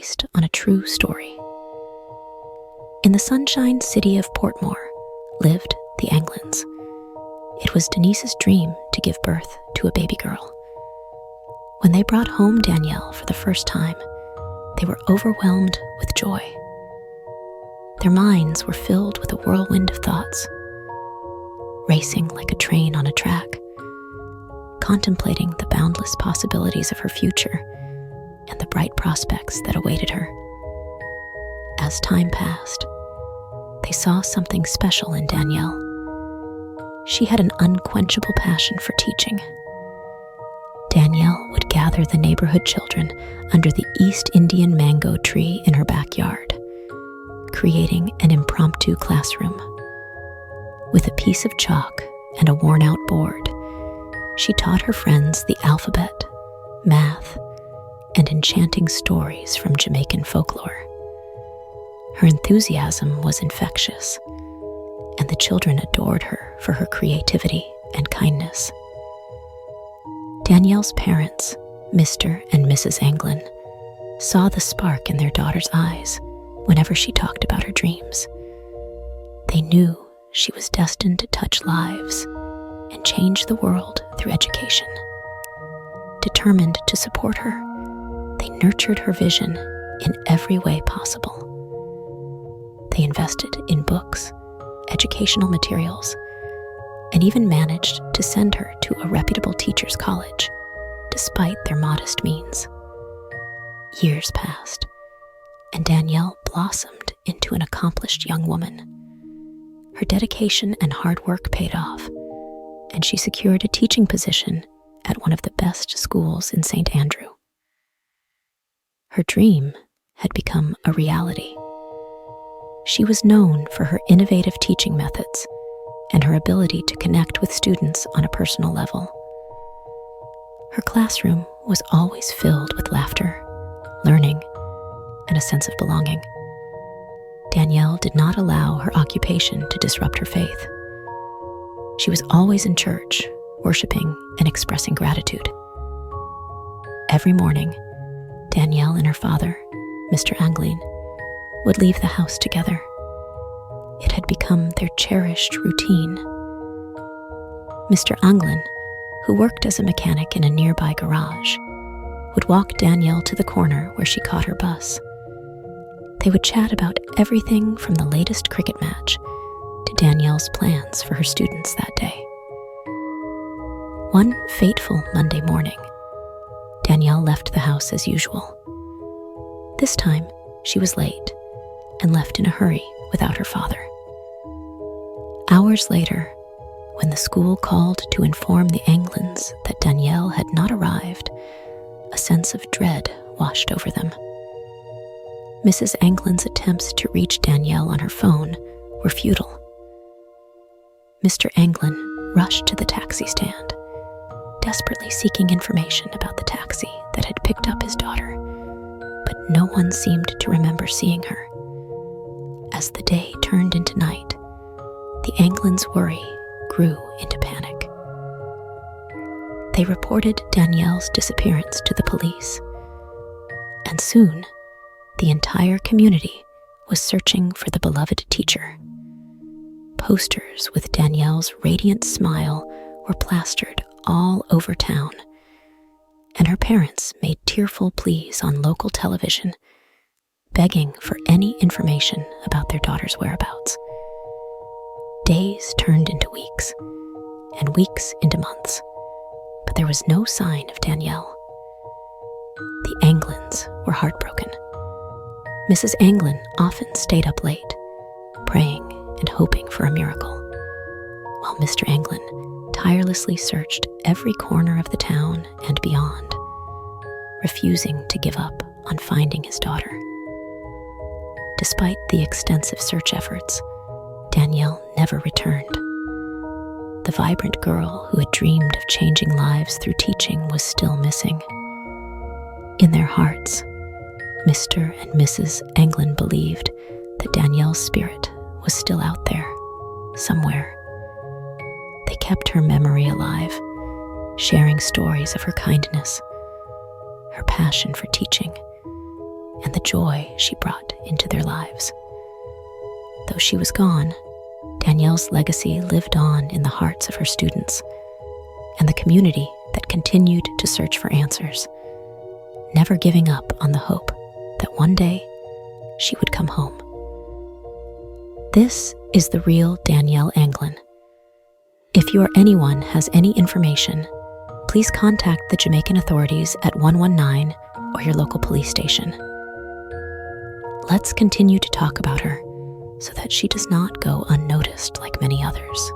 based on a true story. In the sunshine city of Portmore lived the Anglins. It was Denise's dream to give birth to a baby girl. When they brought home Danielle for the first time, they were overwhelmed with joy. Their minds were filled with a whirlwind of thoughts, racing like a train on a track, contemplating the boundless possibilities of her future and the bright prospects that awaited her. As time passed, they saw something special in Danielle. She had an unquenchable passion for teaching. Danielle would gather the neighborhood children under the East Indian mango tree in her backyard, creating an impromptu classroom. With a piece of chalk and a worn-out board, she taught her friends the alphabet, math, and enchanting stories from Jamaican folklore. Her enthusiasm was infectious, and the children adored her for her creativity and kindness. Danielle's parents, Mr. and Mrs. Anglin, saw the spark in their daughter's eyes whenever she talked about her dreams. They knew she was destined to touch lives and change the world through education. Determined to support her, they nurtured her vision in every way possible. They invested in books, educational materials, and even managed to send her to a reputable teachers' college, despite their modest means. Years passed, and Danielle blossomed into an accomplished young woman. Her dedication and hard work paid off, and she secured a teaching position at one of the best schools in St. Andrew. Her dream had become a reality. She was known for her innovative teaching methods and her ability to connect with students on a personal level. Her classroom was always filled with laughter, learning, and a sense of belonging. Danielle did not allow her occupation to disrupt her faith. She was always in church, worshiping and expressing gratitude. Every morning, Danielle and her father, Mr. Anglin, would leave the house together. It had become their cherished routine. Mr. Anglin, who worked as a mechanic in a nearby garage, would walk Danielle to the corner where she caught her bus. They would chat about everything from the latest cricket match to Danielle's plans for her students that day. One fateful Monday morning, Danielle left the house as usual. This time, she was late and left in a hurry without her father. Hours later, when the school called to inform the Anglins that Danielle had not arrived, a sense of dread washed over them. Mrs. Anglin's attempts to reach Danielle on her phone were futile. Mr. Anglin rushed to the taxi stand, desperately seeking information about the taxi that had picked up his daughter, but no one seemed to remember seeing her. As the day turned into night, the Anglins' worry grew into panic. They reported Danielle's disappearance to the police, and soon the entire community was searching for the beloved teacher. Posters with Danielle's radiant smile were plastered all over town, and her parents made tearful pleas on local television, begging for any information about their daughter's whereabouts. Days turned into weeks, and weeks into months, but there was no sign of Danielle. The Anglins were heartbroken. Mrs. Anglin often stayed up late, praying and hoping for a miracle, while Mr. Anglin tirelessly searched every corner of the town and beyond, refusing to give up on finding his daughter. Despite the extensive search efforts, Danielle never returned. The vibrant girl who had dreamed of changing lives through teaching was still missing. In their hearts, Mr. and Mrs. Anglin believed that Danielle's spirit was still out there, somewhere. They kept her memory alive, sharing stories of her kindness, her passion for teaching, and the joy she brought into their lives. Though she was gone, Danielle's legacy lived on in the hearts of her students and the community that continued to search for answers, never giving up on the hope that one day she would come home. This is the real Danielle Anglin. If you or anyone has any information, please contact the Jamaican authorities at 119 or your local police station. Let's continue to talk about her so that she does not go unnoticed like many others.